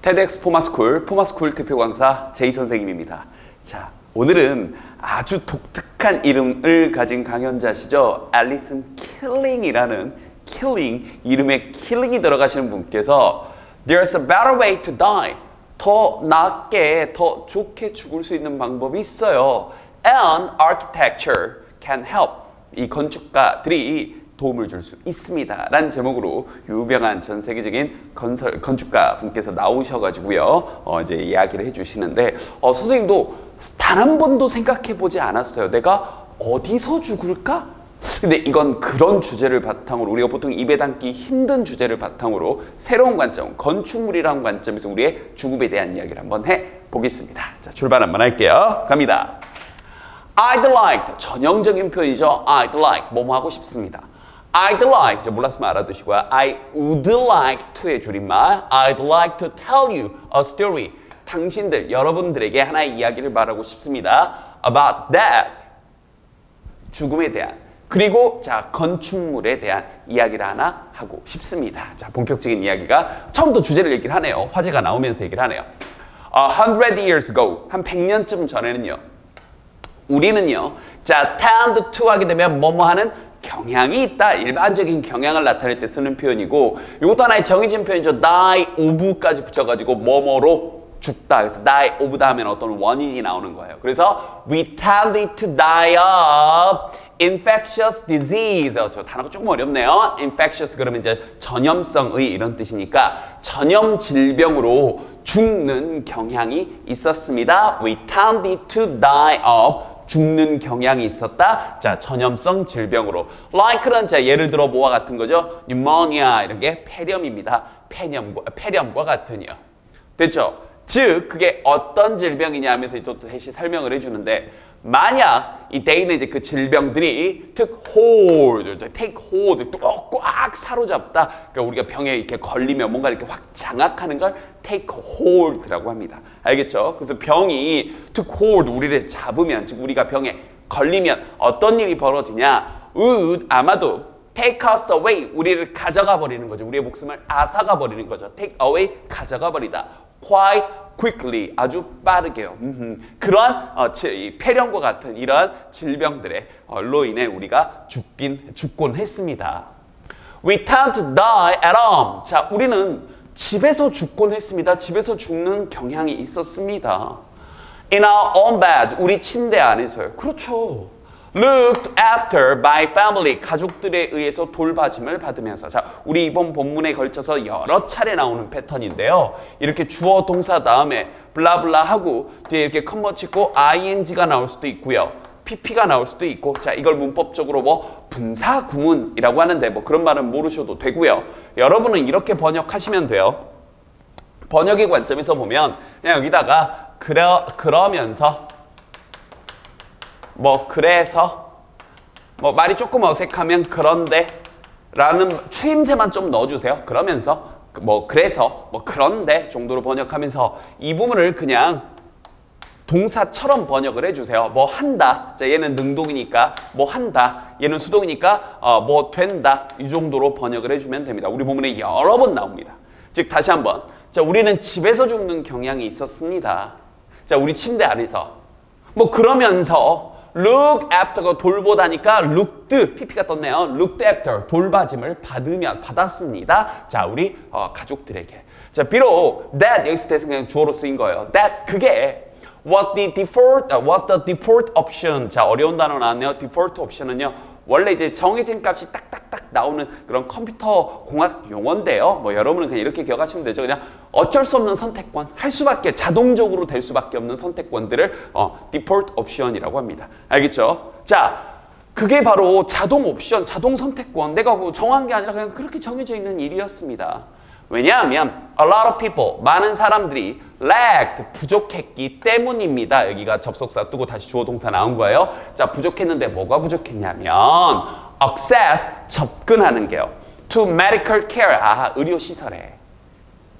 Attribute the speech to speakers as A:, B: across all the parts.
A: TEDx 포마스쿨 대표 강사 제이 선생님입니다. 자, 오늘은 아주 독특한 이름을 가진 강연자시죠. 앨리슨 킬링이라는 이름에 킬링이 들어가시는 분께서 There's a better way to die. 더 낫게, 더 좋게 죽을 수 있는 방법이 있어요. And architecture can help. 이 건축가들이 도움을 줄 수 있습니다. 라는 제목으로 유명한 전 세계적인 건축가 분께서 나오셔가지고요. 이제 이야기를 해주시는데, 선생님도 단 한 번도 생각해 보지 않았어요. 내가 어디서 죽을까? 근데 이건 그런 주제를 바탕으로, 우리가 보통 입에 담기 힘든 주제를 바탕으로 새로운 관점, 건축물이라는 관점에서 우리의 죽음에 대한 이야기를 한번 해보겠습니다. 자, 출발 한번 할게요. 갑니다. I'd like, 전형적인 표현이죠. I'd like, 뭐뭐 하고 싶습니다. I'd like, 몰랐으면 알아두시고요. I would like to의 줄임말. I'd like to tell you a story. 당신들, 여러분들에게 하나의 이야기를 말하고 싶습니다. About that. 죽음에 대한. 그리고 자, 건축물에 대한 이야기를 하나 하고 싶습니다. 자, 본격적인 이야기가 처음부터 주제를 얘기를 하네요. 화제가 나오면서 얘기를 하네요. 100 years ago, 한 100년쯤 전에는요. 우리는요. 자, tend to 하게 되면 뭐뭐 하는 경향이 있다. 일반적인 경향을 나타낼 때 쓰는 표현이고, 이것도 하나의 정해진 표현이죠. die of까지 붙여가지고 뭐뭐로 죽다. 그래서 die of 다음에는 어떤 원인이 나오는 거예요. 그래서 we tended to die of infectious disease. 저 단어가 조금 어렵네요. infectious 그러면 이제 전염성의 이런 뜻이니까 전염 질병으로 죽는 경향이 있었습니다. We tended to die of 죽는 경향이 있었다. 자, 전염성 질병으로. like는 자, 예를 들어 뭐와 같은 거죠? pneumonia 이런 게 폐렴입니다. 폐렴과 같으니요. 됐죠? 즉, 그게 어떤 질병이냐 하면서 또 다시 설명을 해주는데, 만약 이 데이는 이제 그 질병들이 take hold, 꽉 사로잡다. 그러니까 우리가 병에 이렇게 걸리면 뭔가 이렇게 확 장악하는 걸 take hold라고 합니다. 알겠죠? 그래서 병이 took hold, 우리를 잡으면, 즉 우리가 병에 걸리면 어떤 일이 벌어지냐? would 아마도 take us away, 우리를 가져가 버리는 거죠. 우리의 목숨을 앗아가 버리는 거죠. take away, 가져가 버리다. quite quickly, 아주 빠르게요. 그러한 폐렴과 같은 이러한 질병들의 로 인해 우리가 죽곤 했습니다. We tend to die at home. 자, 우리는 집에서 죽곤 했습니다. 집에서 죽는 경향이 있었습니다. In our own bed, 우리 침대 안에서요. 그렇죠. Looked after by family, 가족들에 의해서 돌봐짐을 받으면서. 자, 우리 이번 본문에 걸쳐서 여러 차례 나오는 패턴인데요. 이렇게 주어 동사 다음에 블라블라 하고 뒤에 이렇게 컴마 찍고 ing가 나올 수도 있고요. pp가 나올 수도 있고. 자, 이걸 문법적으로 뭐 분사 구문이라고 하는데 뭐 그런 말은 모르셔도 되고요. 여러분은 이렇게 번역하시면 돼요. 번역의 관점에서 보면 그냥 여기다가 그러면서 뭐 그래서 뭐 말이 조금 어색하면 그런데 라는 추임새만 좀 넣어주세요. 그러면서 뭐 그래서 뭐 그런데 정도로 번역하면서 이 부분을 그냥 동사처럼 번역을 해주세요. 뭐 한다. 자, 얘는 능동이니까 뭐 한다. 얘는 수동이니까 뭐 된다. 이 정도로 번역을 해주면 됩니다. 우리 부분에 여러 번 나옵니다. 즉 다시 한번. 자, 우리는 집에서 죽는 경향이 있었습니다. 자, 우리 침대 안에서 뭐 그러면서 look after가 돌보다니까 looked, pp가 떴네요. looked after, 돌봐짐을 받았습니다. 자, 우리 가족들에게. 자, 비록 that 여기서 대해서 그냥 주어로 쓰인 거예요. that 그게 was the default option. 자, 어려운 단어 나왔네요. default option은요. 원래 이제 정해진 값이 딱딱딱 나오는 그런 컴퓨터 공학 용어인데요. 뭐 여러분은 그냥 이렇게 기억하시면 되죠. 그냥 어쩔 수 없는 선택권, 할 수밖에, 자동적으로 될 수밖에 없는 선택권들을 default option이라고 합니다. 알겠죠? 자, 그게 바로 자동 옵션, 자동 선택권. 내가 뭐 정한 게 아니라 그냥 그렇게 정해져 있는 일이었습니다. 왜냐하면 a lot of people, 많은 사람들이 lacked, 부족했기 때문입니다. 여기가 접속사 뜨고 다시 주어 동사 나온 거예요. 자, 부족했는데 뭐가 부족했냐면 access, 접근하는 게요. to medical care, 의료시설에.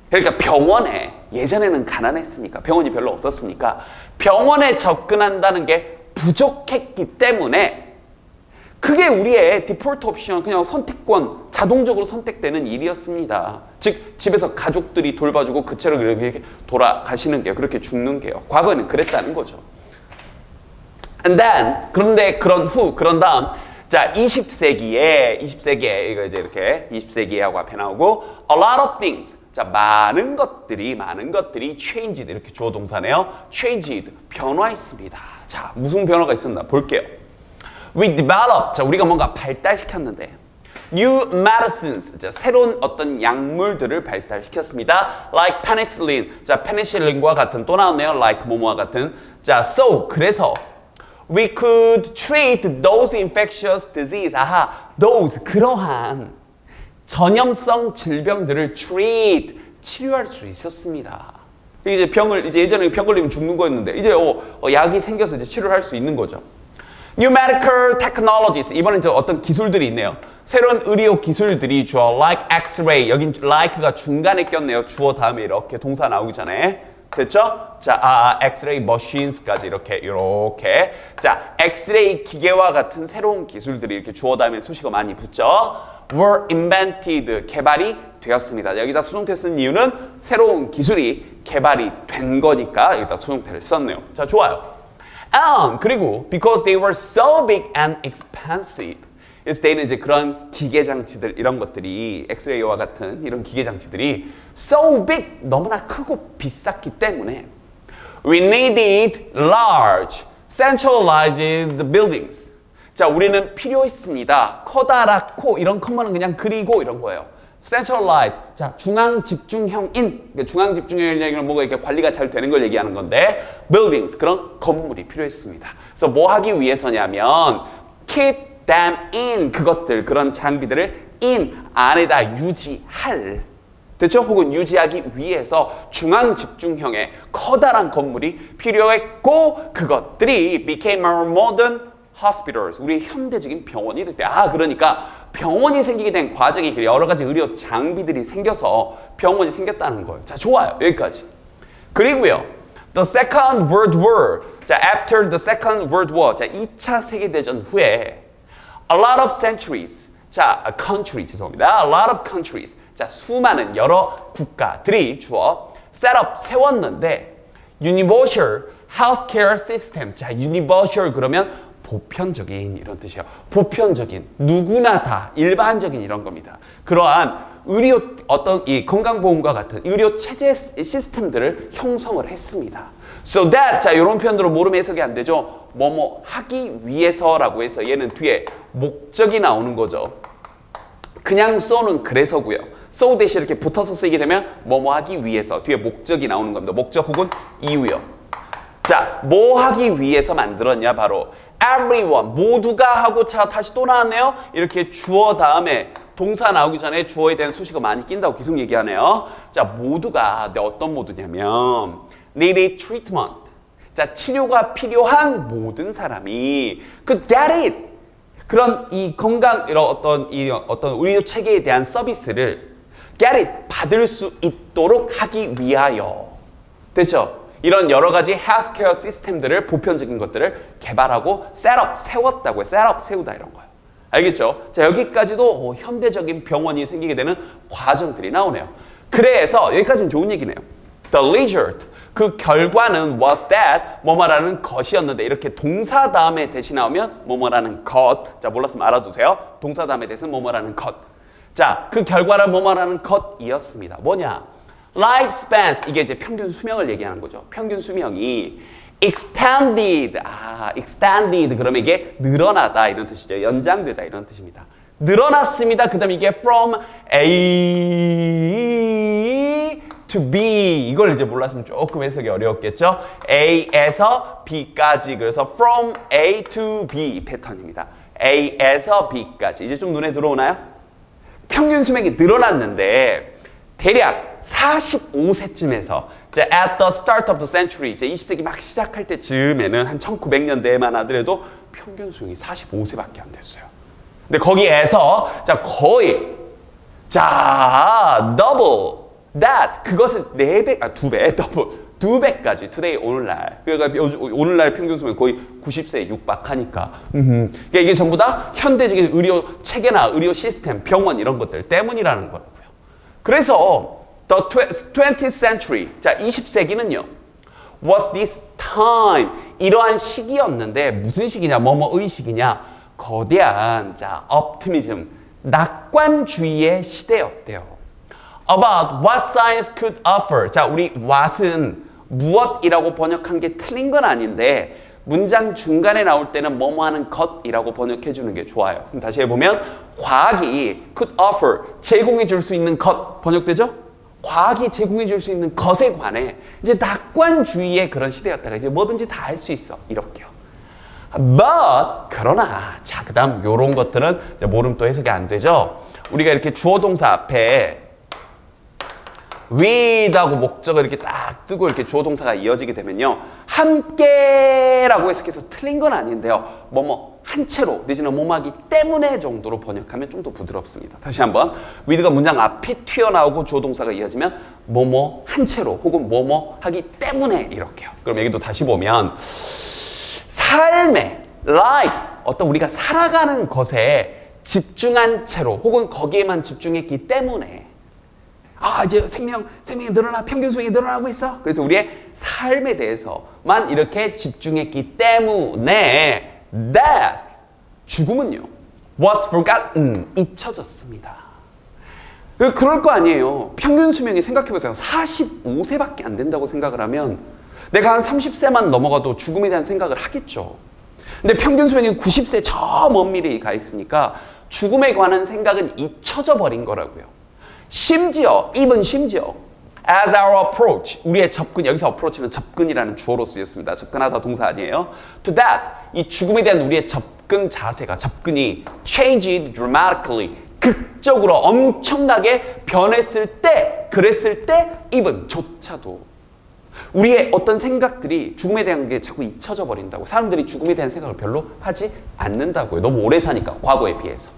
A: 그러니까 병원에, 예전에는 가난했으니까, 병원이 별로 없었으니까 병원에 접근한다는 게 부족했기 때문에 그게 우리의 디폴트 옵션, 그냥 선택권, 자동적으로 선택되는 일이었습니다. 즉 집에서 가족들이 돌봐주고 그채로 이렇게 돌아가시는 게요. 그렇게 죽는 게요. 과거에는 그랬다는 거죠. And then, 그런데 그런 다음 자, 20세기에 이거 이제 이렇게 20세기에 하고 앞에 나오고 a lot of things. 자, 많은 것들이 changed 이렇게 주어 동사네요. changed 변화했습니다. 자, 무슨 변화가 있었나 볼게요. We developed. 자, 우리가 뭔가 발달시켰는데 new medicines. 자, 새로운 어떤 약물들을 발달시켰습니다. Like penicillin. 자, 페니실린과 같은 또 나왔네요. Like 뭐뭐와 같은. 자, so 그래서 we could treat those infectious disease. 아하, those 그러한 전염성 질병들을 treat 치료할 수 있었습니다. 이제 예전에 병 걸리면 죽는 거였는데 이제 약이 생겨서 이제 치료를 할 수 있는 거죠. New medical technologies. 이번엔 저 어떤 기술들이 있네요. 새로운 의료 기술들이 주어 like X-ray. 여긴 like가 중간에 꼈네요. 주어 다음에 이렇게 동사 나오기 전에. 됐죠? 자, X-ray machines까지 이렇게. 자, X-ray 기계와 같은 새로운 기술들이 이렇게 주어 다음에 수식어 많이 붙죠. were invented. 개발이 되었습니다. 여기다 수동태 쓴 이유는 새로운 기술이 개발이 된 거니까 여기다 수동태를 썼네요. 자, 좋아요. 그리고 because they were so big and expensive. 그래서 때는 이제 그런 기계 장치들 이런 것들이 엑스레이와 같은 이런 기계 장치들이 so big 너무나 크고 비쌌기 때문에 we needed large centralized buildings. 자, 우리는 필요했습니다. 커다랗고 이런 컴마는 그냥 그리고 이런 거예요. centralized. 자, 중앙 집중형인. 중앙 집중형이라는 얘기는 뭔가 이렇게 관리가 잘 되는 걸 얘기하는 건데 buildings 그런 건물이 필요했습니다. 그래서 뭐 하기 위해서냐면 keep them in 그것들 그런 장비들을 in 안에다 유지할. 됐죠? 혹은 유지하기 위해서 중앙 집중형의 커다란 건물이 필요했고 그것들이 became our modern hospitals. 우리 현대적인 병원이 될 때. 그러니까 병원이 생기게 된 과정이 여러 가지 의료 장비들이 생겨서 병원이 생겼다는 거예요. 자, 좋아요. 여기까지. 그리고요. The Second World War. 자, after the Second World War. 자, 2차 세계대전 후에 a lot of centuries. 자, 죄송합니다. A lot of countries. 자, 수많은 여러 국가들이 주어 set up 세웠는데 universal healthcare systems. 자, universal 그러면 보편적인 이런 뜻이에요. 보편적인 누구나 다 일반적인 이런 겁니다. 그러한 의료 어떤 이 건강보험과 같은 의료 체제 시스템들을 형성을 했습니다. So that 자 이런 표현들은 모르면 해석이 안 되죠. 뭐뭐 하기 위해서라고 해서 얘는 뒤에 목적이 나오는 거죠. 그냥 so는 그래서고요. so 대신 이렇게 붙어서 쓰이게 되면 뭐뭐 하기 위해서 뒤에 목적이 나오는 겁니다. 목적 혹은 이유요. 자, 뭐 하기 위해서 만들었냐 바로 everyone 모두가 하고 자 다시 또 나왔네요. 이렇게 주어 다음에 동사 나오기 전에 주어에 대한 수식어 많이 낀다고 계속 얘기하네요. 자, 모두가 어떤 모두냐면 needed treatment. 자, 치료가 필요한 모든 사람이 get it. 그런 이 건강 이런 어떤 의료 체계에 대한 서비스를 get it 받을 수 있도록 하기 위하여. 됐죠? 이런 여러 가지 헬스케어 시스템들을 보편적인 것들을 개발하고 셋업 세웠다고요. 셋업 세우다 이런 거예요. 알겠죠? 자, 여기까지도 현대적인 병원이 생기게 되는 과정들이 나오네요. 그래서 여기까지는 좋은 얘기네요. The result 그 결과는 was that 뭐뭐라는 것이었는데 이렇게 동사 다음에 대시 나오면 뭐뭐라는 것. 자, 몰랐으면 알아두세요. 동사 다음에 대시는 뭐뭐라는 것. 자, 그 결과는 뭐뭐라는 것이었습니다. 뭐냐? lifespans 이게 이제 평균 수명을 얘기하는 거죠. 평균 수명이 extended extended 그러면 이게 늘어나다 이런 뜻이죠. 연장되다 이런 뜻입니다. 늘어났습니다. 그다음에 이게 from A to B 이걸 이제 몰랐으면 조금 해석이 어려웠겠죠. A에서 B까지 그래서 from A to B 패턴입니다. A에서 B까지 이제 좀 눈에 들어오나요? 평균 수명이 늘어났는데 대략 45세쯤에서 at the start of the century 이제 20세기 막 시작할 때쯤에는 한 1900년대에만 하더라도 평균 수명이 45세밖에 안 됐어요. 근데 거기에서 자 거의 자 더블 that 그것은 4배, 2배, 두 배까지 today 오늘날 그러니까 오늘날 평균 수명 거의 90세에 육박하니까 그러니까 이게 전부 다 현대적인 의료 체계나 의료 시스템, 병원 이런 것들 때문이라는 거라고요. 그래서 the 20th century, 자 20세기는요. was this time, 이러한 시기였는데 무슨 시기냐, 뭐뭐의 시기냐, 거대한 자 optimism, 낙관주의의 시대였대요. About what science could offer. 자, 우리 what은 무엇이라고 번역한 게 틀린 건 아닌데 문장 중간에 나올 때는 뭐뭐 하는 것이라고 번역해 주는 게 좋아요. 그럼 다시 해보면 과학이 could offer, 제공해 줄 수 있는 것 번역되죠? 과학이 제공해 줄 수 있는 것에 관해 이제 낙관주의의 그런 시대였다가 이제 뭐든지 다 할 수 있어. 이렇게요. But 그러나 자 그다음 요런 것들은 이제 모름 또 해석이 안 되죠. 우리가 이렇게 주어 동사 앞에 with하고 목적을 이렇게 딱 뜨고 이렇게 주어 동사가 이어지게 되면요. 함께라고 해석해서 틀린 건 아닌데요. 뭐뭐 한 채로 내지는 뭐뭐하기 때문에 정도로 번역하면 좀 더 부드럽습니다. 다시 한번 with가 문장 앞이 튀어나오고 주어 동사가 이어지면 뭐뭐 한 채로 혹은 뭐뭐 하기 때문에 이렇게요. 그럼 여기도 다시 보면 삶에 like 어떤 우리가 살아가는 것에 집중한 채로 혹은 거기에만 집중했기 때문에 아 이제 생명이 늘어나 평균 수명이 늘어나고 있어. 그래서 우리의 삶에 대해서만 이렇게 집중했기 때문에 death 죽음은요 was forgotten 잊혀졌습니다. 그럴 거 아니에요. 평균 수명이 생각해보세요. 45세밖에 안 된다고 생각을 하면 내가 한 30세만 넘어가도 죽음에 대한 생각을 하겠죠. 근데 평균 수명이 90세 저 먼 미래에 가 있으니까 죽음에 관한 생각은 잊혀져 버린 거라고요. 심지어 as our approach, 우리의 접근, 여기서 approach는 접근이라는 주어로 쓰였습니다. 접근하다 동사 아니에요. to that, 이 죽음에 대한 우리의 접근이 changed dramatically, 극적으로 엄청나게 그랬을 때 even 조차도 우리의 어떤 생각들이 죽음에 대한 게 자꾸 잊혀져 버린다고. 사람들이 죽음에 대한 생각을 별로 하지 않는다고요. 너무 오래 사니까, 과거에 비해서.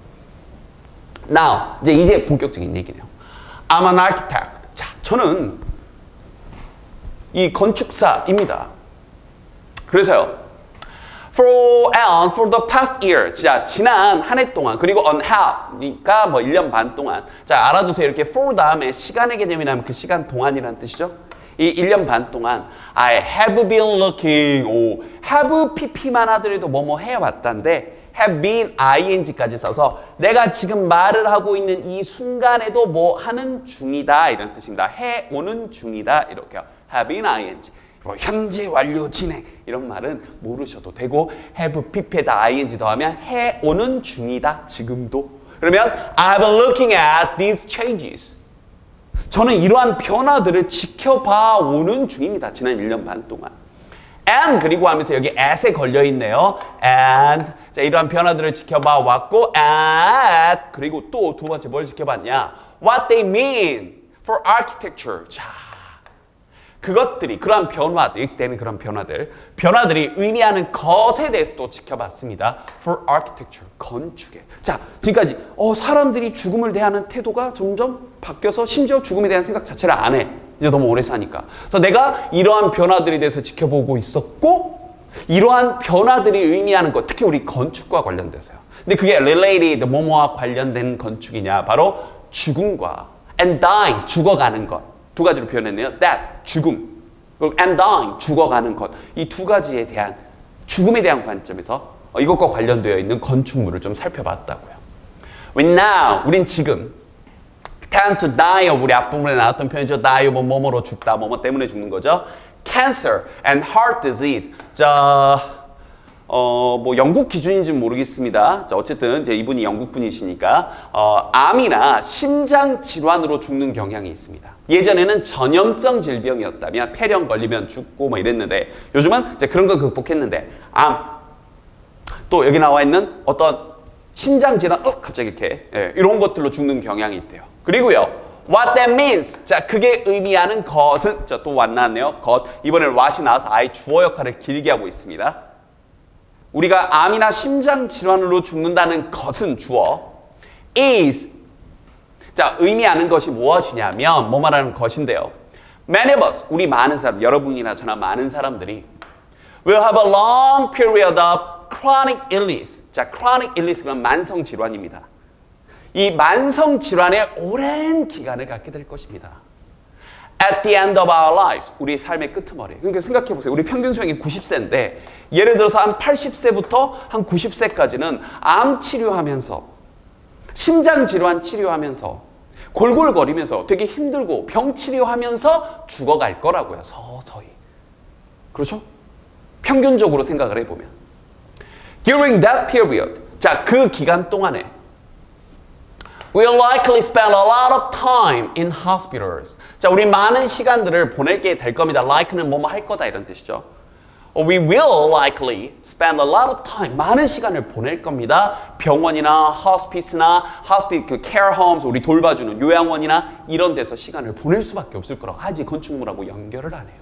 A: Now, 이제 본격적인 얘기네요. I'm an architect. 자, 저는 이 건축사입니다. 그래서요. For the past year. 자, 지난 한 해 동안, 그리고 on how, 그러니까 뭐 1년 반 동안. 자, 알아두세요. 이렇게 for 다음에 시간의 개념이 나면 그 시간 동안이라는 뜻이죠. 이 1년 반 동안 I have been looking. have pp만 하더라도 뭐뭐 해왔단데 have been ing까지 써서 내가 지금 말을 하고 있는 이 순간에도 뭐 하는 중이다 이런 뜻입니다. 해오는 중이다 이렇게요. have been ing. 뭐 현재 완료 진행 이런 말은 모르셔도 되고 have pp에다 ing 더하면 해오는 중이다 지금도. 그러면 I've been looking at these changes. 저는 이러한 변화들을 지켜봐 오는 중입니다. 지난 1년 반 동안. And 그리고 하면서 여기 at에 걸려 있네요. And 자, 이러한 변화들을 지켜봐 왔고 at 그리고 또 두 번째 뭘 지켜봤냐? What they mean for architecture. 자, 그것들이 그러한 변화들, 되는 그런 변화들이 의미하는 것에 대해서도 지켜봤습니다. For architecture, 건축에. 자, 지금까지 사람들이 죽음을 대하는 태도가 점점 바뀌어서 심지어 죽음에 대한 생각 자체를 안 해. 이제 너무 오래 사니까. 그래서 내가 이러한 변화들에 대해서 지켜보고 있었고 이러한 변화들이 의미하는 것, 특히 우리 건축과 관련돼서요. 근데 그게 related, 뭐뭐와 관련된 건축이냐? 바로 죽음과 and dying, 죽어가는 것. 두 가지로 표현했네요. Death, 죽음. 그리고 and dying, 죽어가는 것. 이 두 가지에 대한 죽음에 대한 관점에서 이것과 관련되어 있는 건축물을 좀 살펴봤다고요. Now, 우린 지금 tend to die, 우리 앞부분에 나왔던 표현이죠. die, 뭐뭐로 죽다, 뭐뭐 때문에 죽는 거죠. Cancer and heart disease. 뭐 영국 기준인지는 모르겠습니다. 자, 어쨌든 이제 이분이 영국 분이시니까 암이나 심장 질환으로 죽는 경향이 있습니다. 예전에는 전염성 질병이었다면 폐렴 걸리면 죽고 뭐 이랬는데 요즘은 이제 그런 거 극복했는데 암, 또 여기 나와 있는 어떤 심장 질환, 갑자기 이렇게 이런 것들로 죽는 경향이 있대요. 그리고요. What that means. 자, 그게 의미하는 것은 자, 또 왔나네요. 것. 이번에는 what이 나와서 아예 주어 역할을 길게 하고 있습니다. 우리가 암이나 심장 질환으로 죽는다는 것은 주어 is. 자, 의미하는 것이 무엇이냐면 뭐 말하는 것인데요. Many of us, 우리 많은 사람, 여러분이나 저나 많은 사람들이 will have a long period of chronic illness. 자, chronic illness 그건 만성 질환입니다. 이 만성 질환의 오랜 기간을 갖게 될 것입니다. At the end of our lives, 우리 삶의 끄트머리. 그러니까 생각해 보세요. 우리 평균 수명이 90세인데 예를 들어서 한 80세부터 한 90세까지는 암 치료하면서 심장 질환 치료하면서 골골거리면서 되게 힘들고 병 치료하면서 죽어갈 거라고요. 서서히. 그렇죠? 평균적으로 생각을 해보면. During that period, 자, 그 기간 동안에 We'll likely spend a lot of time in hospitals. 자, 우리 많은 시간들을 보낼게 될 겁니다. like는 뭐뭐 할 거다 이런 뜻이죠. We will likely spend a lot of time. 많은 시간을 보낼 겁니다. 병원이나 hospice나 그 care homes, 우리 돌봐주는 요양원이나 이런 데서 시간을 보낼 수밖에 없을 거라고. 아직 건축물하고 연결을 안 해요.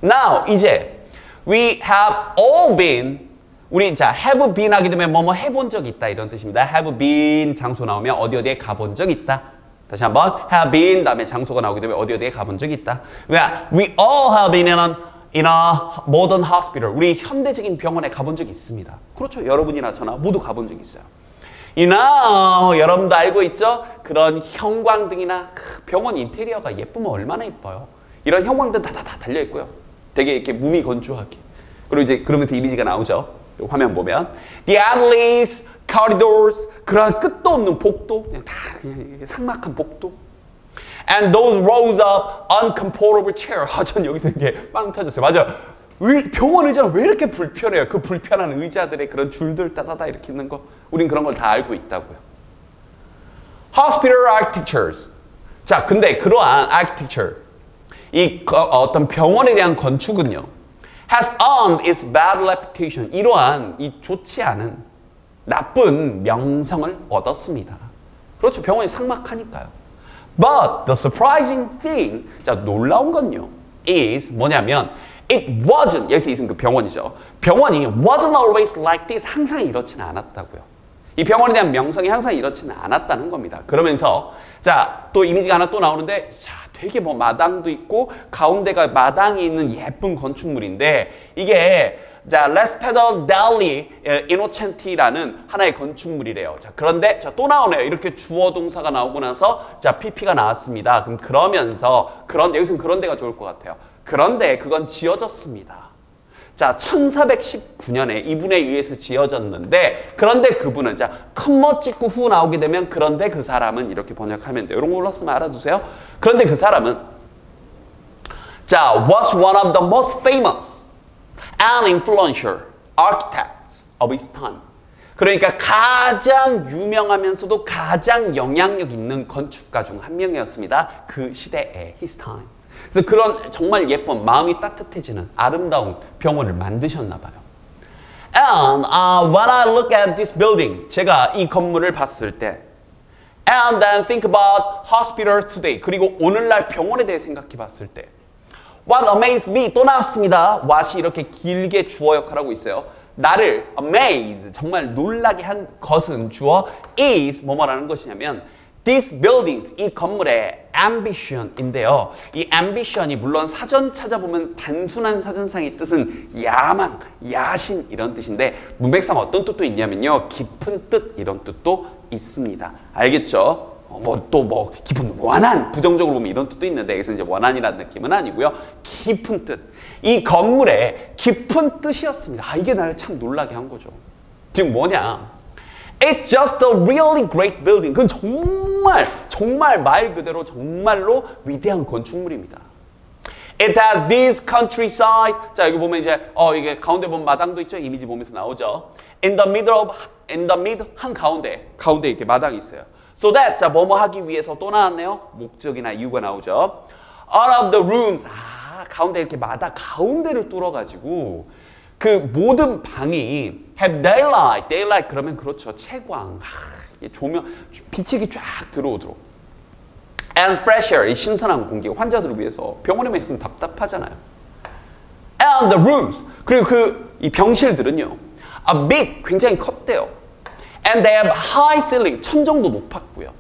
A: Now, 이제 we have all been 우리 자 have been 하게 되면 뭐뭐 해본 적이 있다 이런 뜻입니다. have been 장소 나오면 어디에 가본 적이 있다. 다시 한번 have been 다음에 장소가 나오게 되면 어디에 가본 적이 있다. 그러니까 we all have been in a modern hospital. 우리 현대적인 병원에 가본 적이 있습니다. 그렇죠. 여러분이나 저나 모두 가본 적이 있어요. 여러분도 알고 있죠? 그런 형광등이나 병원 인테리어가 예쁘면 얼마나 예뻐요. 이런 형광등 다 달려 있고요. 되게 이렇게 무미건조하게. 그리고 이제 그러면서 이미지가 나오죠. 화면 보면 the endless corridors, 그러한 끝도 없는 복도, 그냥 다 그냥 삭막한 복도. And those rows of uncomfortable chairs. 전 여기서 이게 빵 터졌어요. 맞아. 병원 의자는 왜 이렇게 불편해요? 그 불편한 의자들의 그런 줄들 따다다 이렇게 있는 거. 우린 그런 걸 다 알고 있다고요. Hospital architectures. 자, 근데 그러한 architecture, 이 어떤 병원에 대한 건축은요, has earned its bad reputation. 이러한 이 좋지 않은 나쁜 명성을 얻었습니다. 그렇죠. 병원이 삭막하니까요. But the surprising thing, 자, 놀라운 건요, is 뭐냐면 it wasn't, 여기서 있은 그 병원이죠. 병원이 wasn't always like this. 항상 이렇지는 않았다고요. 이 병원에 대한 명성이 항상 이렇지는 않았다는 겁니다. 그러면서 자, 또 이미지가 하나 또 나오는데, 자, 되게 뭐 마당도 있고 가운데가 마당이 있는 예쁜 건축물인데 이게 자, 레스페더 델리 이노첸티라는 하나의 건축물이래요. 자, 그런데 자, 또 나오네요. 이렇게 주어 동사가 나오고 나서 자, PP가 나왔습니다. 그럼 그러면서 그런데 여기서는 그런 데가 좋을 것 같아요. 그런데 그건 지어졌습니다. 자, 1419년에 이분에 의해서 지어졌는데 그런데 그분은 자, 컴머 찍고 후 나오게 되면 그런데 그 사람은 이렇게 번역하면 돼요. 이런 거 올랐으면 알아두세요. 그런데 그 사람은 자, was one of the most famous and influential architects of his time. 그러니까 가장 유명하면서도 가장 영향력 있는 건축가 중 한 명이었습니다. 그 시대에 his time. 그래서 그런 정말 예쁜 마음이 따뜻해지는 아름다운 병원을 만드셨나 봐요. And when I look at this building, 제가 이 건물을 봤을 때 and then think about hospitals today, 그리고 오늘날 병원에 대해 생각해 봤을 때 what amazed me, 또 나왔습니다. what이 이렇게 길게 주어 역할하고 있어요. 나를 amaze, 정말 놀라게 한 것은 주어 is 뭐라는 것이냐면 these buildings, 이 건물의 ambition인데요. 이 ambition이 물론 사전 찾아보면 단순한 사전상의 뜻은 야망, 야심 이런 뜻인데 문맥상 어떤 뜻도 있냐면요. 깊은 뜻 이런 뜻도 있습니다. 알겠죠? 깊은 원한, 부정적으로 보면 이런 뜻도 있는데 여기서 이제 원한이라는 느낌은 아니고요. 깊은 뜻. 이 건물의 깊은 뜻이었습니다. 이게 나를 참 놀라게 한 거죠. 지금 뭐냐? It's just a really great building. 그건 정말 말 그대로 정말로 위대한 건축물입니다. It has this countryside. 자, 여기 보면 이제 이게 가운데 보면 마당도 있죠. 이미지 보면서 나오죠. In the middle 한 가운데 이렇게 마당이 있어요. So that 자, 뭐뭐 하기 위해서 또 나왔네요. 목적이나 이유가 나오죠. All of the rooms. 가운데 이렇게 가운데를 뚫어 가지고 그 모든 방이 have daylight 그러면 그렇죠. 채광, 조명, 빛이 쫙 들어오도록. And fresh air, 이 신선한 공기, 환자들을 위해서 병원에만 있으면 답답하잖아요. And the rooms, 그리고 이 병실들은요, a big, 굉장히 컸대요. And they have high ceiling, 천정도 높았고요.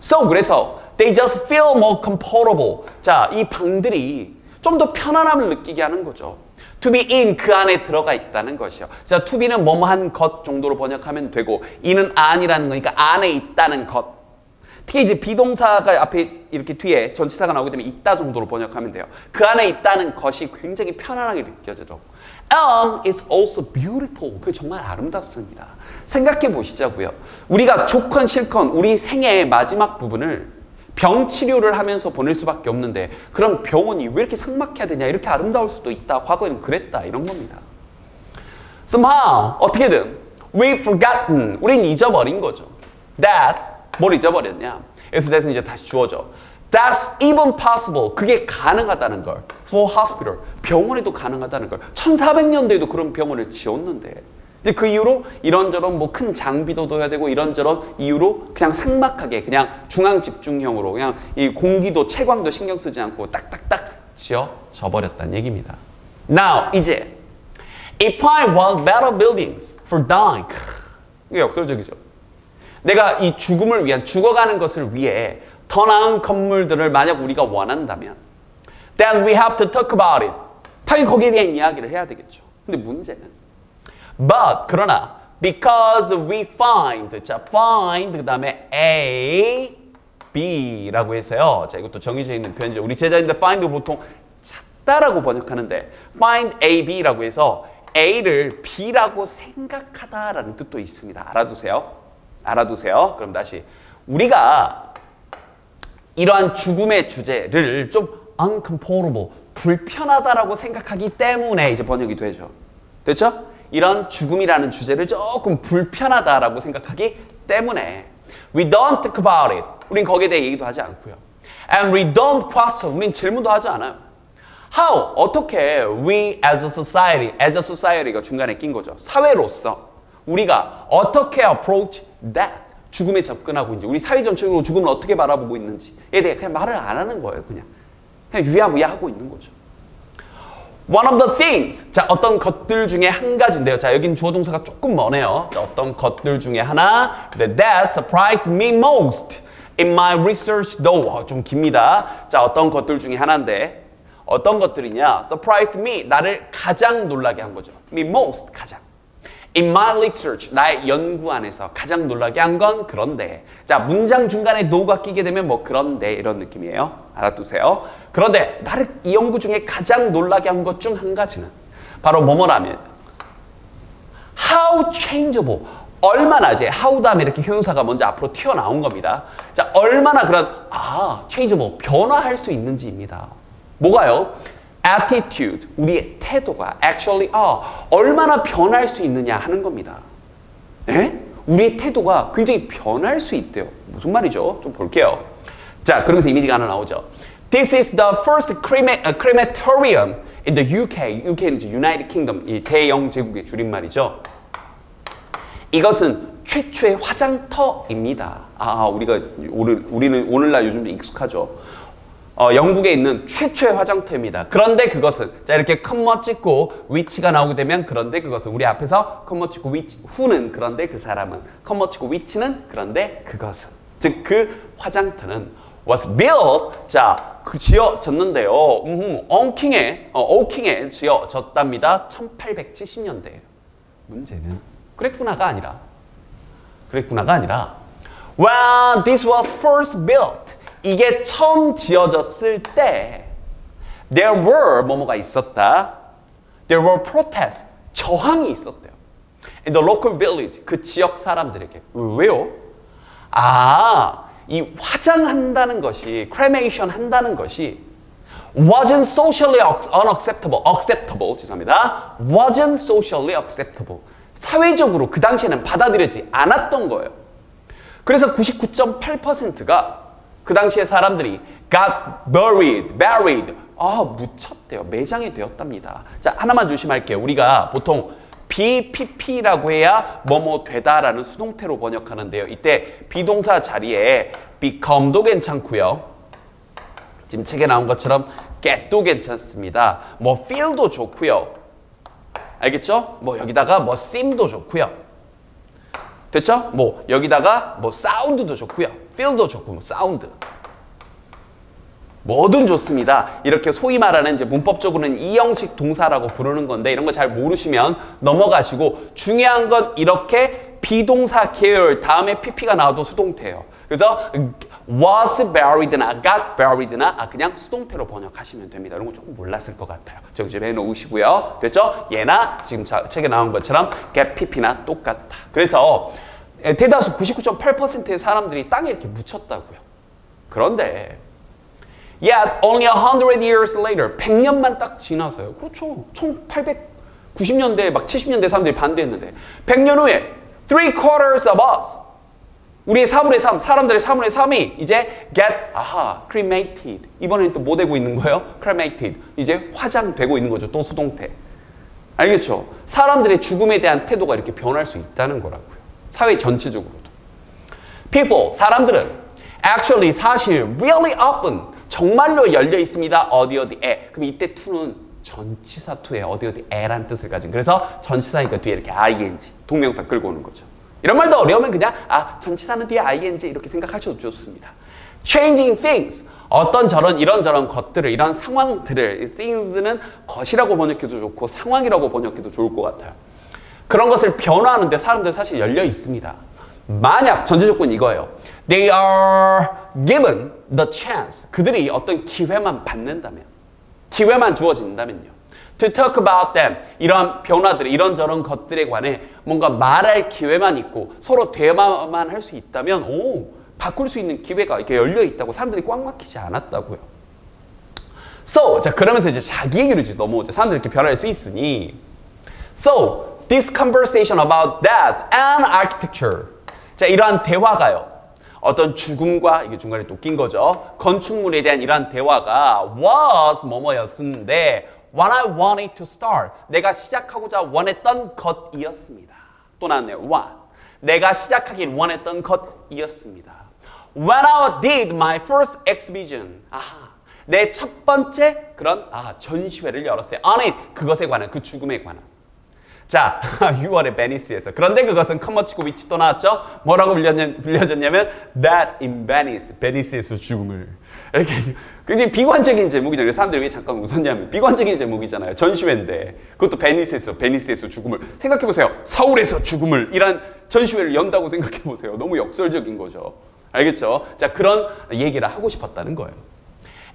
A: So 그래서 they just feel more comfortable. 자, 이 방들이 좀 더 편안함을 느끼게 하는 거죠. To be in 그 안에 들어가 있다는 것이요. 자, to be는 뭐뭐한 것 정도로 번역하면 되고 in은 안이라는 거니까 안에 있다는 것. 특히 이제 비동사가 앞에 이렇게 뒤에 전치사가 나오게 되면 있다 정도로 번역하면 돼요. 그 안에 있다는 것이 굉장히 편안하게 느껴져요. And it's also beautiful. 그게 정말 아름답습니다. 생각해 보시자고요. 우리가 좋건 싫건 우리 생애의 마지막 부분을 병 치료를 하면서 보낼 수밖에 없는데 그럼 병원이 왜 이렇게 삭막해야 되냐, 이렇게 아름다울 수도 있다, 과거에는 그랬다, 이런 겁니다. Somehow 어떻게든 we've forgotten, 우린 잊어버린 거죠. That 뭘 잊어버렸냐, 그래서 that은 이제 다시 주어져. That's even possible, 그게 가능하다는 걸. For hospital, 병원에도 가능하다는 걸. 1400년대에도 그런 병원을 지었는데 이제 그 이후로 이런저런 뭐 큰 장비도 둬야 되고 이런저런 이유로 그냥 삭막하게 그냥 중앙 집중형으로 그냥 이 공기도 채광도 신경 쓰지 않고 딱딱딱 지어져 버렸다는 얘기입니다. Now 이제 if I want better buildings for dying, 이게 역설적이죠. 내가 이 죽음을 위한, 죽어가는 것을 위해 더 나은 건물들을 만약 우리가 원한다면 then we have to talk about it. 당연히 거기에 대한 이야기를 해야 되겠죠. 근데 문제는 But 그러나 because we find, 자 find 그 다음에 A, B라고 해서요. 자 이것도 정해져 있는 표현이죠. 우리 제자인데 find 보통 찾다라고 번역하는데 find A, B라고 해서 A를 B라고 생각하다라는 뜻도 있습니다. 알아두세요. 알아두세요. 그럼 다시 우리가 이러한 죽음의 주제를 좀 uncomfortable, 불편하다라고 생각하기 때문에 이제 번역이 되죠. 됐죠? 이런 죽음이라는 주제를 조금 불편하다라고 생각하기 때문에 we don't talk about it. 우린 거기에 대해 얘기도 하지 않고요. And we don't question. 우린 질문도 하지 않아요. How? 어떻게 we as a society가 중간에 낀 거죠. 사회로서 우리가 어떻게 approach that. 죽음에 접근하고 있는지, 우리 사회 전체적으로 죽음을 어떻게 바라보고 있는지에 대해 그냥 말을 안 하는 거예요. 그냥 유야무야 하고 있는 거죠. One of the things. 자, 어떤 것들 중에 한 가지인데요. 자, 여긴 주어 동사가 조금 머네요. 자, 어떤 것들 중에 하나. That surprised me most in my research though. 좀 깁니다. 자, 어떤 것들 중에 하나인데 어떤 것들이냐? Surprised me. 나를 가장 놀라게 한 거죠. Me most. 가장. In my research. 나의 연구 안에서 가장 놀라게 한 건 그런데. 자, 문장 중간에 no가 끼게 되면 뭐 그런데 이런 느낌이에요. 알아두세요. 그런데 나를 이 연구 중에 가장 놀라게 한 것 중 한 가지는 바로 뭐뭐라면 how changeable. 얼마나 이제 how 다음에 이렇게 형용사가 먼저 앞으로 튀어나온 겁니다. 자, 얼마나 그런 changeable. 변화할 수 있는지입니다. 뭐가요? attitude, 우리의 태도가 actually 얼마나 변할 수 있느냐 하는 겁니다. 에? 우리의 태도가 굉장히 변할 수 있대요. 무슨 말이죠? 좀 볼게요. 자, 그러면서 이미지가 하나 나오죠. This is the first crematorium in the UK. UK는 이제 United Kingdom, 이 대영 제국의 줄임말이죠. 이것은 최초의 화장터입니다. 우리는 오늘날 요즘도 익숙하죠. 영국에 있는 최초의 화장터입니다. 그런데 그것은 자 이렇게 컴마 찍고 위치가 나오게 되면 그런데 그것은 우리 앞에서 컴마 찍고 위치 후는 그런데 그 사람은 컴마 찍고 위치는 그런데 그것은 즉 그 화장터는 was built 자 그 지어졌는데요. 오킹에 지어졌답니다. 1870년대예요. 문제는 그랬구나가 아니라 when this was first built 이게 처음 지어졌을 때 there were 뭐뭐가 있었다. There were protests. 저항이 있었대요. In the local village. 그 지역 사람들에게. 왜요? 이 화장한다는 것이 cremation 한다는 것이 wasn't socially acceptable. 죄송합니다. wasn't socially acceptable. 사회적으로 그 당시에는 받아들여지지 않았던 거예요. 그래서 99.8%가 그 당시에 사람들이 got buried. 묻혔대요. 매장이 되었답니다. 자, 하나만 조심할게요. 우리가 보통 BPP라고 해야 뭐뭐 되다라는 수동태로 번역하는데요. 이때 비동사 자리에 become도 괜찮고요. 지금 책에 나온 것처럼 get도 괜찮습니다. 뭐 feel도 좋고요. 알겠죠? 뭐 여기다가 뭐 seem도 좋고요. 됐죠? 뭐 여기다가 뭐 sound도 좋고요. feel도 좋고, 뭐 사운드. 뭐든 좋습니다. 이렇게 소위 말하는 이제 문법적으로는 이형식 동사라고 부르는 건데 이런 거 잘 모르시면 넘어가시고 중요한 건 이렇게 비동사 계열 다음에 pp가 나와도 수동태예요. 그래서 was buried나 got buried나 그냥 수동태로 번역하시면 됩니다. 이런 거 조금 몰랐을 것 같아요. 저기 좀 해놓으시고요. 됐죠? 얘나 지금 책에 나온 것처럼 get pp나 똑같다. 그래서 대다수 99.8%의 사람들이 땅에 이렇게 묻혔다고요. 그런데 Yet only 100 years later, 100년만 딱 지나서요. 그렇죠. 1890년대, 막 70년대 사람들이 반대했는데 100년 후에 3/4 of us, 우리의 4분의 3, 사람들의 4분의 3이 이제 cremated. 이번에는 또 뭐 되고 있는 거예요? cremated. 이제 화장되고 있는 거죠. 또 수동태. 알겠죠? 사람들의 죽음에 대한 태도가 이렇게 변할 수 있다는 거라고요. 사회 전체적으로도. People, 사람들은 actually 사실 really open, 정말로 열려 있습니다. 어디에. 그럼 이때 to는 전치사 to에 어디에란 뜻을 가진. 그래서 전치사니까 뒤에 이렇게 ing, 동명사 끌고 오는 거죠. 이런 말도 어려우면 그냥 전치사는 뒤에 ing 이렇게 생각하셔도 좋습니다. Changing things, 어떤 저런 이런저런 것들을, 이런 상황들을, things는 것이라고 번역해도 좋고 상황이라고 번역해도 좋을 것 같아요. 그런 것을 변화하는데 사람들 사실 열려 있습니다. 만약 전제 조건이 이거예요. They are given the chance. 그들이 어떤 기회만 받는다면, 기회만 주어진다면요. To talk about them. 이러한 변화들, 이런저런 것들에 관해 뭔가 말할 기회만 있고 서로 대화만 할 수 있다면 바꿀 수 있는 기회가 이렇게 열려 있다고, 사람들이 꽉 막히지 않았다고요. So, 자 그러면서 이제 자기 얘기로 이제 넘어오죠. 사람들이 이렇게 변할 수 있으니. So, this conversation about death and architecture. 자, 이러한 대화가요. 어떤 죽음과, 이게 중간에 또 낀 거죠. 건축물에 대한 이러한 대화가 was 뭐뭐였는데 what I wanted to start. 내가 시작하고자 원했던 것이었습니다. 또 나왔네요. what. 내가 시작하길 원했던 것이었습니다. When I did my first exhibition. 내 첫 번째 그런 전시회를 열었어요. On it. 그것에 관한, 그 죽음에 관한. 자, 6월에 베니스에서. 그런데 그것은 컴머치고 위치 또 나왔죠? 뭐라고 불려졌냐면 That in Venice. 베니스에서 죽음을. 이렇게 굉장히 비관적인 제목이잖아요. 사람들이 왜 잠깐 웃었냐면 비관적인 제목이잖아요. 전시회인데 그것도 베니스에서 죽음을. 생각해보세요. 서울에서 죽음을 이란 전시회를 연다고 생각해보세요. 너무 역설적인 거죠. 알겠죠? 자, 그런 얘기를 하고 싶었다는 거예요.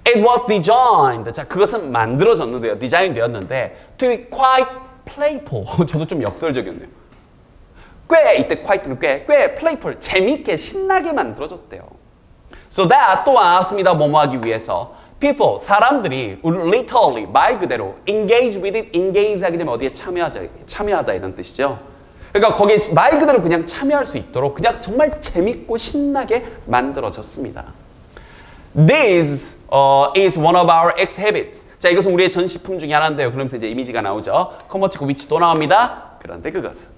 A: It was designed. 자, 그것은 만들어졌는데요. 디자인 되었는데 to be quite playful. 저도 좀 역설적이었네요. 이때 quite는 꽤 playful, 재미있게 신나게 만들어졌대요. So that 또 나왔습니다. 뭐뭐 하기 위해서. People, 사람들이 literally 말 그대로 engage with it, engage 하게 되면 어디에 참여하다 이런 뜻이죠. 그러니까 거기에 말 그대로 그냥 참여할 수 있도록 그냥 정말 재밌고 신나게 만들어졌습니다. This is one of our exhibits. 자, 이것은 우리의 전시품 중에 하나인데요. 그러면서 이제 이미지가 나오죠. 컴머치고 위치 또 나옵니다. 그런데 그것은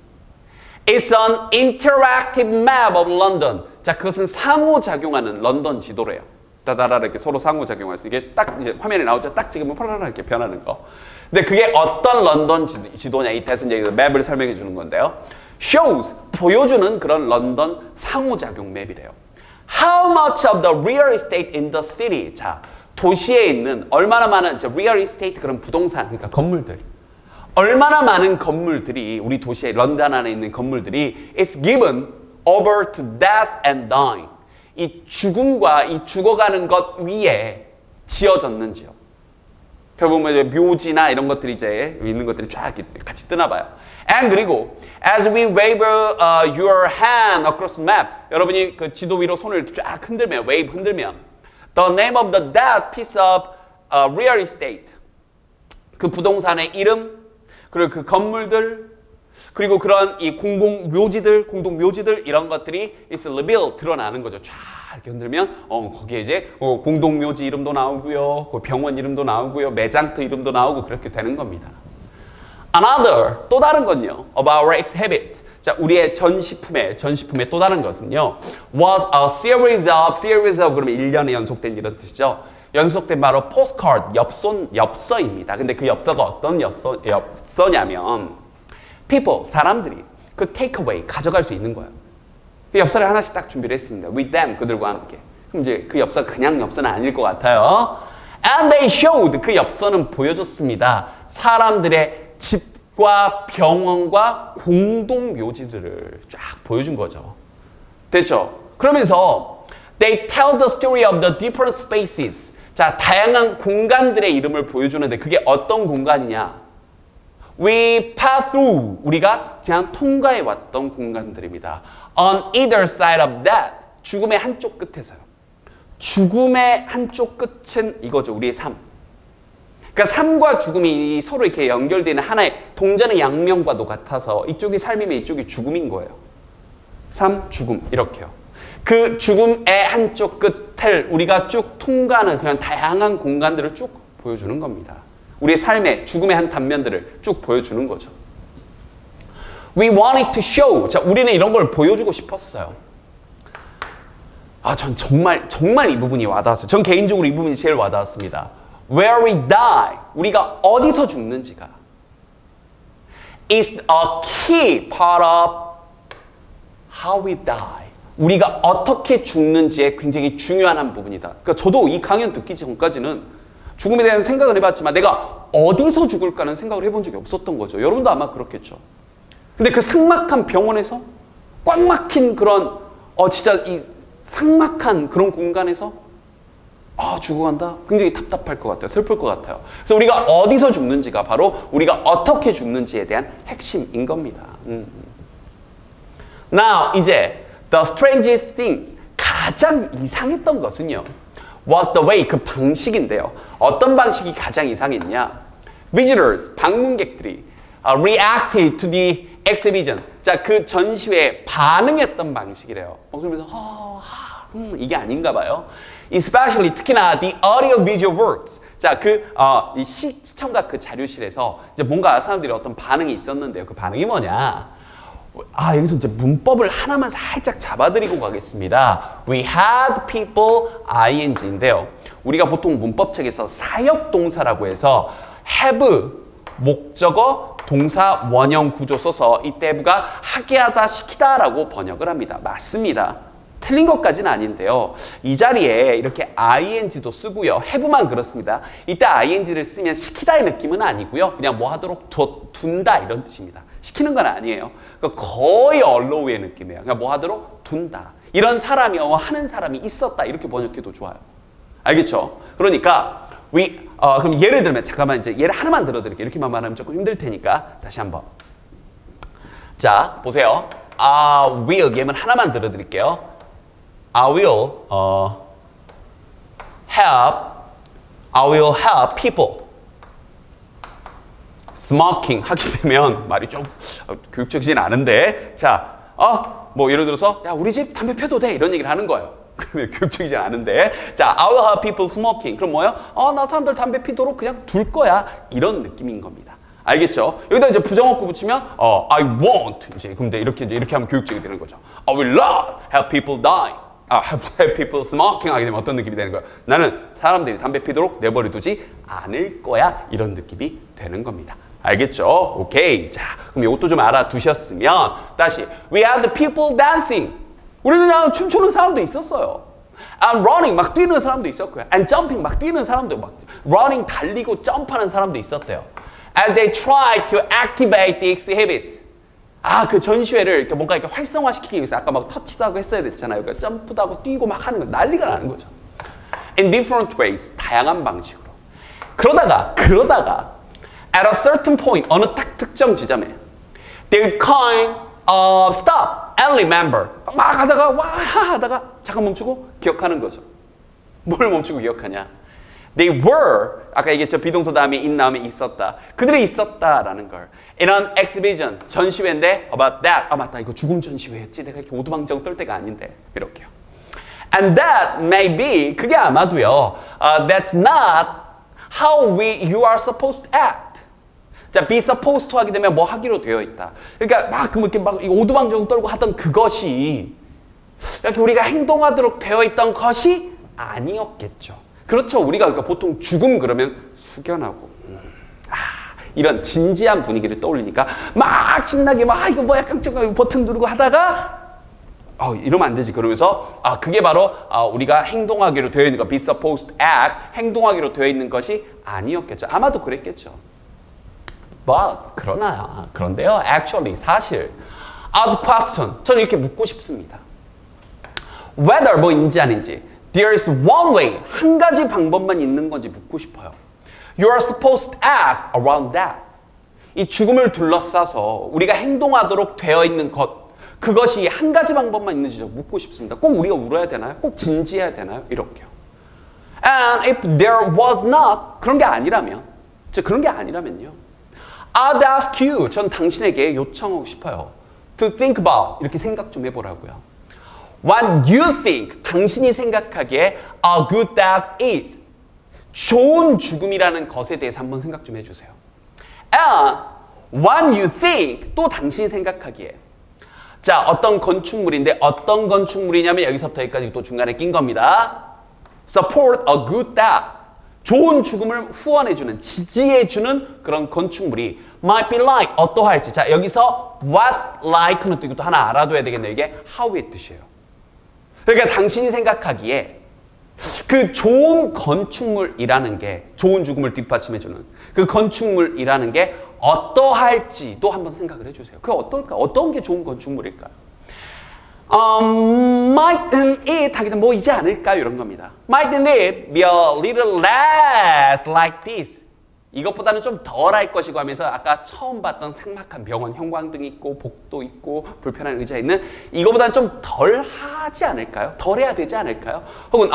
A: It's an interactive map of London. 자, 그것은 상호작용하는 런던 지도래요. 따다라 이렇게 서로 상호작용할 수 이게 딱 이제 화면에 나오죠. 딱 찍으면 파라라 이렇게 변하는 거. 근데 그게 어떤 런던 지도냐, 이 대선 얘기에서 맵을 설명해 주는 건데요. Shows, 보여주는 그런 런던 상호작용 맵이래요. How much of the real estate in the city? 자, 도시에 있는 얼마나 많은 real estate 그런 부동산, 그러니까 건물들. 얼마나 많은 건물들이 우리 도시의 런던 안에 있는 건물들이 is given over to death and dying. 이 죽음과 이 죽어가는 것 위에 지어졌는지요. 결국은 이제 묘지나 이런 것들이 이제 있는 것들이 쫙 같이 뜨나 봐요. And 그리고 as we wave your hand across the map, 여러분이 그 지도 위로 손을 쫙 흔들면, wave 흔들면, the name of the dead piece of real estate, 그 부동산의 이름, 그리고 그 건물들, 그리고 그런 이 공동 묘지들 이런 것들이 is revealed, 드러나는 거죠. 쫙 이렇게 흔들면 거기에 이제 공동 묘지 이름도 나오고요, 그 병원 이름도 나오고요, 매장터 이름도 나오고 그렇게 되는 겁니다. Another, 또 다른 건요, of our exhibits. 자, 우리의 전시품의 또 다른 것은요, was a series of 그러면 1년에 연속된 이런 뜻이죠. 연속된 바로 postcard, 엽서입니다. 근데 그 엽서가 어떤 엽서냐면 people, 사람들이 그 take away, 가져갈 수 있는 거예요. 그 엽서를 하나씩 딱 준비를 했습니다. With them, 그들과 함께. 그럼 이제 그 엽서가 그냥 엽서는 아닐 것 같아요. And they showed, 그 엽서는 보여줬습니다. 사람들의 집과 병원과 공동 묘지들을 쫙 보여준 거죠. 됐죠? 그러면서 they tell the story of the different spaces. 자, 다양한 공간들의 이름을 보여주는데 그게 어떤 공간이냐? We pass through. 우리가 그냥 통과해 왔던 공간들입니다. On either side of that. 죽음의 한쪽 끝에서요. 죽음의 한쪽 끝은 이거죠. 우리의 삶. 그러니까 삶과 죽음이 서로 이렇게 연결되는 하나의 동전의 양면과도 같아서 이쪽이 삶이면 이쪽이 죽음인 거예요. 삶, 죽음 이렇게요. 그 죽음의 한쪽 끝을 우리가 쭉 통과하는 그냥 다양한 공간들을 쭉 보여주는 겁니다. 우리의 삶의 죽음의 한 단면들을 쭉 보여주는 거죠. We wanted to show. 자, 우리는 이런 걸 보여주고 싶었어요. 전 정말 이 부분이 와닿았어요. 전 개인적으로 이 부분이 제일 와닿았습니다. Where we die. 우리가 어디서 죽는지가 is a key part of how we die. 우리가 어떻게 죽는지에 굉장히 중요한 한 부분이다. 그러니까 저도 이 강연 듣기 전까지는 죽음에 대한 생각을 해봤지만 내가 어디서 죽을까는 생각을 해본 적이 없었던 거죠. 여러분도 아마 그렇겠죠. 근데 그 삭막한 병원에서 꽉 막힌 그런 진짜 이 삭막한 그런 공간에서 죽어간다? 굉장히 답답할 것 같아요. 슬플 것 같아요. 그래서 우리가 어디서 죽는지가 바로 우리가 어떻게 죽는지에 대한 핵심인 겁니다. Now 이제 the strangest things 가장 이상했던 것은요. was the way 그 방식인데요. 어떤 방식이 가장 이상했냐? Visitors 방문객들이 reacted to the exhibition. 자, 그 전시회에 반응했던 방식이래요. 방송에서 이게 아닌가 봐요. Especially 특히나 the audio visual works. 자, 이 시청각 그 자료실에서 이제 뭔가 사람들이 어떤 반응이 있었는데요. 그 반응이 뭐냐? 여기서 이제 문법을 하나만 살짝 잡아드리고 가겠습니다. We had people ing인데요. 우리가 보통 문법책에서 사역동사라고 해서 have 목적어 동사 원형 구조 써서 이때 have가 하게 하다 시키다 라고 번역을 합니다. 맞습니다. 틀린 것까지는 아닌데요. 이 자리에 이렇게 ing도 쓰고요. have만 그렇습니다. 이때 ing를 쓰면 시키다의 느낌은 아니고요. 그냥 뭐 하도록 둔다 이런 뜻입니다. 시키는 건 아니에요. 그러니까 거의 allow의 느낌이에요. 그냥 뭐 하도록 둔다. 이런 사람이 하는 사람이 있었다. 이렇게 번역해도 좋아요. 알겠죠? 그러니까 그럼 예를 들면 잠깐만 이제 예를 하나만 들어드릴게요. 이렇게만 말하면 조금 힘들 테니까 다시 한번. 자, 보세요. will 예문 하나만 들어드릴게요. I will help people. smoking 하게 되면 말이 좀 교육적이진 않은데 자, 뭐 예를 들어서 야 우리 집 담배 펴도 돼 이런 얘기를 하는 거예요. 그러면 교육적이지 않은데 자, I will have people smoking. 그럼 뭐예요? 나 사람들 담배 피도록 그냥 둘 거야 이런 느낌인 겁니다. 알겠죠? 여기다 이제 부정어구 붙이면 I won't 이제 근데 이렇게 하면 교육적이 되는 거죠. I will not have people die. have people smoking 하게 되면 어떤 느낌이 되는 거예요? 나는 사람들이 담배 피도록 내버려 두지 않을 거야 이런 느낌이 되는 겁니다. 알겠죠? 오케이. 자, 그럼 이것도 좀 알아두셨으면 다시 We had people dancing. 우리는 그냥 춤추는 사람도 있었어요. And running 막 뛰는 사람도 있었고요. And jumping 막 뛰는 사람도 막 running 달리고 점프하는 사람도 있었대요. As they tried to activate the exhibit. 그 전시회를 이렇게 뭔가 이렇게 활성화시키기 위해서 아까 막 터치도 하고 했어야 됐잖아요. 그러니까 점프도 하고 뛰고 막 하는 거 난리가 나는 거죠. In different ways 다양한 방식으로. 그러다가 at a certain point 어느 딱 특정 지점에 they would kind of stop and remember. 막 하다가 잠깐 멈추고 기억하는 거죠. 뭘 멈추고 기억하냐? They were 아까 얘기했죠. 비동사 다음에 in 다음에 있었다. 그들이 있었다라는 걸. In an exhibition 전시회인데 about that. 맞다 이거 죽음 전시회였지. 내가 이렇게 오두방정 떨 때가 아닌데 이렇게요. And that may be 그게 아마도요. That's not how you are supposed to act. 자, be supposed to 하게 되면 뭐 하기로 되어 있다. 그러니까 막 이렇게 오두방정 떨고 하던 그것이 이렇게 우리가 행동하도록 되어 있던 것이 아니었겠죠. 그렇죠. 우리가 그러니까 보통 죽음 그러면 숙연하고 이런 진지한 분위기를 떠올리니까 막 신나게 이거 뭐야 깜짝 버튼 누르고 하다가 이러면 안 되지. 그러면서 그게 바로 우리가 행동하기로 되어 있는 거, be supposed to act, 행동하기로 되어 있는 것이 아니었겠죠. 아마도 그랬겠죠. 그런데요, actually, 사실 odd question, 저는 이렇게 묻고 싶습니다. Whether 뭐인지 아닌지 there is one way, 한 가지 방법만 있는 건지 묻고 싶어요. You are supposed to act around that. 이 죽음을 둘러싸서 우리가 행동하도록 되어 있는 것, 그것이 한 가지 방법만 있는지 묻고 싶습니다. 꼭 우리가 울어야 되나요? 꼭 진지해야 되나요? 이렇게요. And if there was not, 그런 게 아니라면요. I'd ask you, 전 당신에게 요청하고 싶어요. To think about, 이렇게 생각 좀 해보라고요. What you think, 당신이 생각하기에 a good death is. 좋은 죽음이라는 것에 대해서 한번 생각 좀 해주세요. And what you think, 또 당신이 생각하기에. 자, 어떤 건축물인데 어떤 건축물이냐면 여기서부터 여기까지 또 중간에 낀 겁니다. Support a good death. 좋은 죽음을 후원해주는, 지지해주는 그런 건축물이 might be like, 어떠할지. 자, 여기서 what like는 또 이것도 하나 알아둬야 되겠네요. 이게 how의 뜻이에요. 그러니까 당신이 생각하기에 그 좋은 건축물이라는 게, 좋은 죽음을 뒷받침해주는 그 건축물이라는 게 어떠할지도 한번 생각을 해주세요. 그게 어떨까? 어떤 게 좋은 건축물일까요? Mightn't it 하기는 뭐이지 않을까요? 이런 겁니다. Mightn't it be a little less like this? 이것보다는 좀 덜 할 것이고 하면서 아까 처음 봤던 삭막한 병원, 형광등 있고 복도 있고 불편한 의자 있는 이거보다는 좀 덜 하지 않을까요? 덜 해야 되지 않을까요? 혹은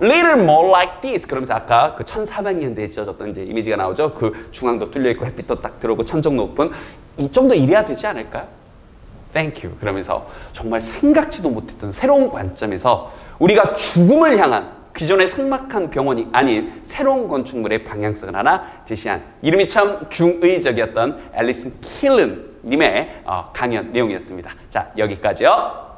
A: little more like this 그러면서 아까 그 1400년대에 지어졌던 이제 이미지가 나오죠. 그 중앙도 뚫려 있고 햇빛도 딱 들어오고 천정 높은 이 좀 더 이래야 되지 않을까요? Thank you. 그러면서 정말 생각지도 못했던 새로운 관점에서 우리가 죽음을 향한 기존의 삭막한 병원이 아닌 새로운 건축물의 방향성을 하나 제시한 이름이 참 중의적이었던 앨리슨 킬런 님의 강연 내용이었습니다. 자, 여기까지요.